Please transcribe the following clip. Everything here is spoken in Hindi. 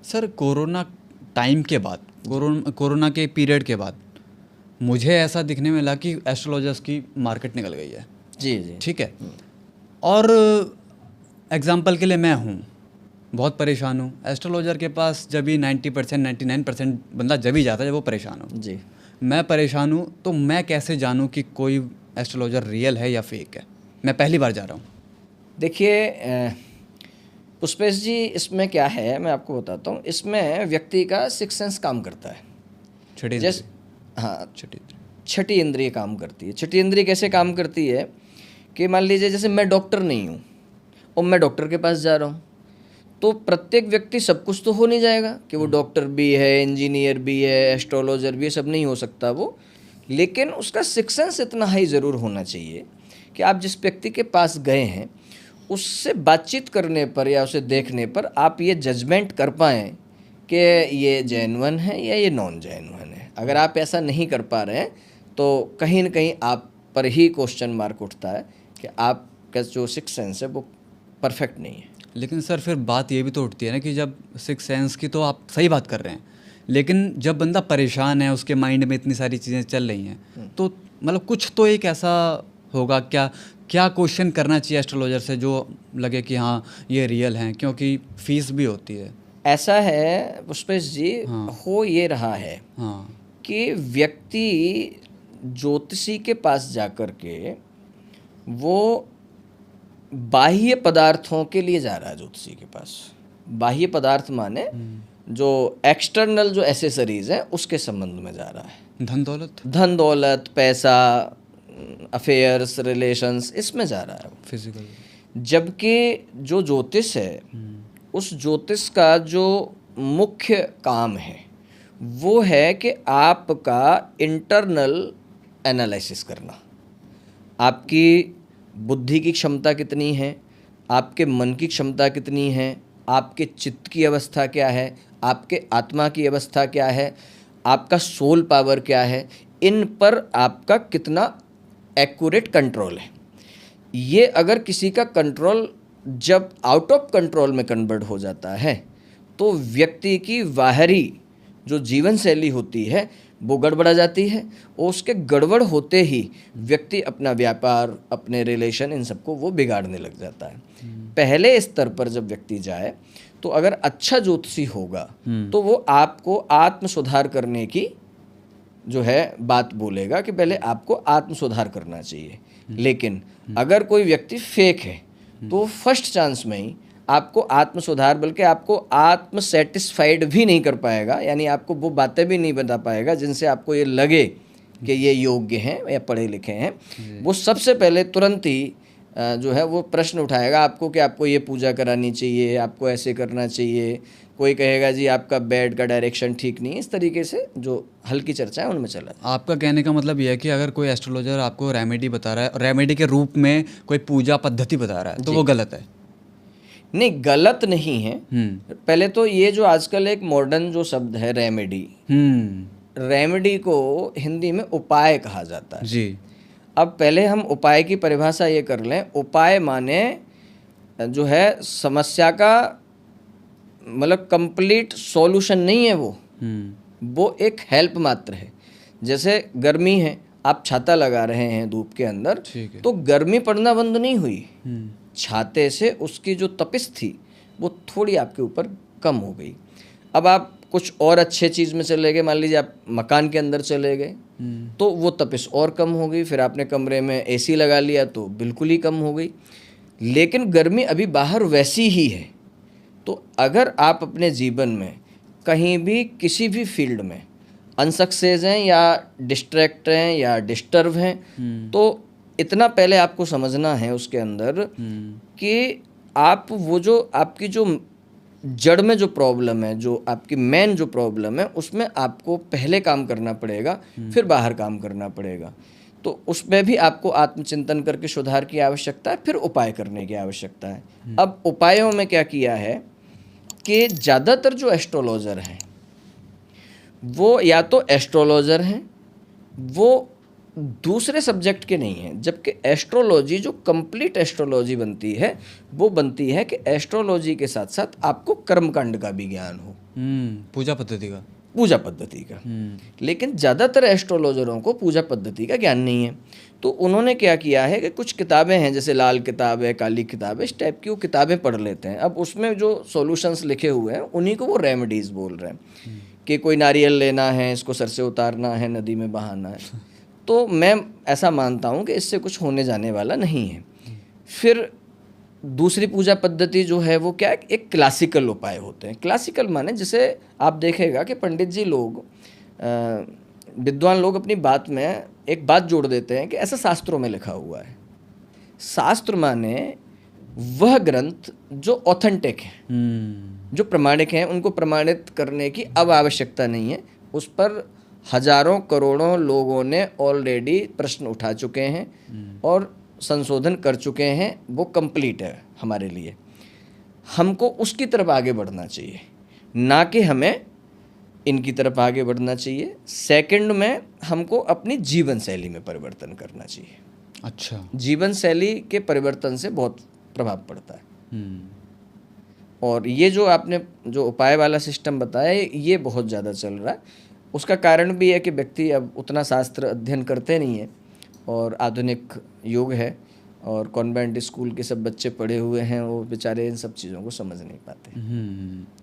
सर कोरोना टाइम के बाद, कोरोना के पीरियड के बाद मुझे ऐसा दिखने में लगा कि एस्ट्रोलॉजर्स की मार्केट निकल गई है। जी जी ठीक है। और एग्जांपल के लिए मैं हूँ, बहुत परेशान हूँ। एस्ट्रोलॉजर के पास जब भी 90% 99% बंदा जब ही जाता है जब वो परेशान हो। जी। मैं परेशान हूँ तो मैं कैसे जानूँ कि कोई एस्ट्रोलॉजर रियल है या फेक है? मैं पहली बार जा रहा हूँ। देखिए पुष्पेश जी, इसमें क्या है मैं आपको बताता हूँ। इसमें व्यक्ति का सिक्स सेंस काम करता है। छठी जैसे हाँ, छठी छठी इंद्रिय काम करती है। छठी इंद्रिय कैसे काम करती है कि मान लीजिए जैसे मैं डॉक्टर नहीं हूँ और मैं डॉक्टर के पास जा रहा हूँ, तो प्रत्येक व्यक्ति सब कुछ तो हो नहीं जाएगा कि वो डॉक्टर भी है, इंजीनियर भी है, एस्ट्रोलॉजर भी है, सब नहीं हो सकता वो। लेकिन उसका सिक्स सेंस इतना हाई ज़रूर होना चाहिए कि आप जिस व्यक्ति के पास गए हैं उससे बातचीत करने पर या उसे देखने पर आप ये जजमेंट कर पाएँ कि ये जेन्युइन है या ये नॉन जेन्युइन है। अगर आप ऐसा नहीं कर पा रहे हैं तो कहीं ना कहीं आप पर ही क्वेश्चन मार्क उठता है कि आपका जो सिक्स सेंस है वो परफेक्ट नहीं है। लेकिन सर फिर बात ये भी तो उठती है ना कि जब सिक्स सेंस की तो आप सही बात कर रहे हैं, लेकिन जब बंदा परेशान है, उसके माइंड में इतनी सारी चीज़ें चल रही हैं, तो मतलब कुछ तो एक ऐसा होगा, क्या क्या क्वेश्चन करना चाहिए एस्ट्रोलॉजर से जो लगे कि हाँ ये रियल हैं, क्योंकि फीस भी होती है। ऐसा है पुष्पेश जी, हो ये रहा है कि व्यक्ति ज्योतिषी के पास जाकर के वो बाह्य पदार्थों के लिए जा रहा है। ज्योतिषी के पास बाह्य पदार्थ माने जो एक्सटर्नल जो एसेसरीज हैं उसके संबंध में जा रहा है। धन दौलत, पैसा, अफेयर्स, रिलेशंस, इसमें जा रहा है फिजिकल। जबकि जो ज्योतिष है उस ज्योतिष का जो मुख्य काम है वो है कि आपका इंटरनल एनालिसिस करना। आपकी बुद्धि की क्षमता कितनी है, आपके मन की क्षमता कितनी है, आपके चित्त की अवस्था क्या है, आपके आत्मा की अवस्था क्या है, आपका सोल पावर क्या है, इन पर आपका कितना एक्यूरेट कंट्रोल है। ये अगर किसी का कंट्रोल जब आउट ऑफ कंट्रोल में कन्वर्ट हो जाता है तो व्यक्ति की बाहरी जो जीवन शैली होती है वो गड़बड़ा जाती है और उसके गड़बड़ होते ही व्यक्ति अपना व्यापार, अपने रिलेशन, इन सबको वो बिगाड़ने लग जाता है। पहले स्तर पर जब व्यक्ति जाए तो अगर अच्छा ज्योतिषी होगा तो वो आपको आत्म सुधार करने की जो है बात बोलेगा कि पहले आपको आत्म सुधार करना चाहिए। लेकिन अगर कोई व्यक्ति फेक है तो फर्स्ट चांस में ही आपको आत्म सुधार, बल्कि आपको आत्म सेटिस्फाइड भी नहीं कर पाएगा, यानी आपको वो बातें भी नहीं बता पाएगा जिनसे आपको ये लगे कि ये योग्य हैं या पढ़े लिखे हैं। वो सबसे पहले तुरंत ही जो है वो प्रश्न उठाएगा आपको कि आपको ये पूजा करानी चाहिए, आपको ऐसे करना चाहिए। कोई कहेगा जी आपका बेड का डायरेक्शन ठीक नहीं है। इस तरीके से जो हल्की चर्चा है उनमें चला। आपका कहने का मतलब यह है कि अगर कोई एस्ट्रोलॉजर आपको रेमेडी बता रहा है, रेमेडी के रूप में कोई पूजा पद्धति बता रहा है, तो वो गलत है? नहीं, गलत नहीं है। पहले तो ये जो आजकल एक मॉडर्न जो शब्द है रेमेडी, रेमेडी को हिंदी में उपाय कहा जाता है जी। अब पहले हम उपाय की परिभाषा ये कर लें। उपाय माने जो है समस्या का मतलब कंप्लीट सॉल्यूशन नहीं है वो एक हेल्प मात्र है। जैसे गर्मी है, आप छाता लगा रहे हैं धूप के अंदर, तो गर्मी पड़ना बंद नहीं हुई, छाते से उसकी जो तपिश थी वो थोड़ी आपके ऊपर कम हो गई। अब आप कुछ और अच्छे चीज़ में चले गए, मान लीजिए आप मकान के अंदर चले गए तो वो तपिश और कम हो गई। फिर आपने कमरे में एसी लगा लिया तो बिल्कुल ही कम हो गई। लेकिन गर्मी अभी बाहर वैसी ही है। तो अगर आप अपने जीवन में कहीं भी किसी भी फील्ड में अनसक्सेस हैं या डिस्ट्रैक्ट हैं या डिस्टर्ब हैं, तो इतना पहले आपको समझना है उसके अंदर कि आप वो जो आपकी जो जड़ में जो प्रॉब्लम है, जो आपकी मेन जो प्रॉब्लम है, उसमें आपको पहले काम करना पड़ेगा, फिर बाहर काम करना पड़ेगा। तो उसमें भी आपको आत्मचिंतन करके सुधार की आवश्यकता है, फिर उपाय करने की आवश्यकता है। अब उपायों में क्या किया है कि ज़्यादातर जो एस्ट्रोलॉजर हैं वो या तो एस्ट्रोलॉजर हैं, वो दूसरे सब्जेक्ट के नहीं हैं। जबकि एस्ट्रोलॉजी जो कंप्लीट एस्ट्रोलॉजी बनती है वो बनती है कि एस्ट्रोलॉजी के साथ साथ आपको कर्मकांड का भी ज्ञान हो, पूजा पद्धति का। पूजा पद्धति का। लेकिन ज़्यादातर एस्ट्रोलॉजरों को पूजा पद्धति का ज्ञान नहीं है। तो उन्होंने क्या किया है कि कुछ किताबें हैं, जैसे लाल किताब है, काली किताब है, इस टाइप की वो किताबें पढ़ लेते हैं। अब उसमें जो सॉल्यूशंस लिखे हुए हैं उन्हीं को वो रेमेडीज़ बोल रहे हैं कि कोई नारियल लेना है, इसको सर से उतारना है, नदी में बहाना है। तो मैं ऐसा मानता हूँ कि इससे कुछ होने जाने वाला नहीं है। फिर दूसरी पूजा पद्धति जो है वो क्या है, एक क्लासिकल उपाय होते हैं। क्लासिकल माने जैसे आप देखेगा कि पंडित जी लोग, विद्वान लोग अपनी बात में एक बात जोड़ देते हैं कि ऐसा शास्त्रों में लिखा हुआ है। शास्त्र माने वह ग्रंथ जो ऑथेंटिक है, जो प्रमाणिक हैं, उनको प्रमाणित करने की अब आवश्यकता नहीं है। उस पर हजारों करोड़ों लोगों ने ऑलरेडी प्रश्न उठा चुके हैं और संशोधन कर चुके हैं, वो कंप्लीट है हमारे लिए। हमको उसकी तरफ आगे बढ़ना चाहिए, ना कि हमें इनकी तरफ आगे बढ़ना चाहिए। सेकंड में हमको अपनी जीवन शैली में परिवर्तन करना चाहिए। अच्छा। जीवन शैली के परिवर्तन से बहुत प्रभाव पड़ता है। और ये जो आपने जो उपाय वाला सिस्टम बताया ये बहुत ज़्यादा चल रहा है। उसका कारण भी है कि व्यक्ति अब उतना शास्त्र अध्ययन करते नहीं है और आधुनिक युग है और कॉन्वेंट स्कूल के सब बच्चे पढ़े हुए हैं, वो बेचारे इन सब चीज़ों को समझ नहीं पाते।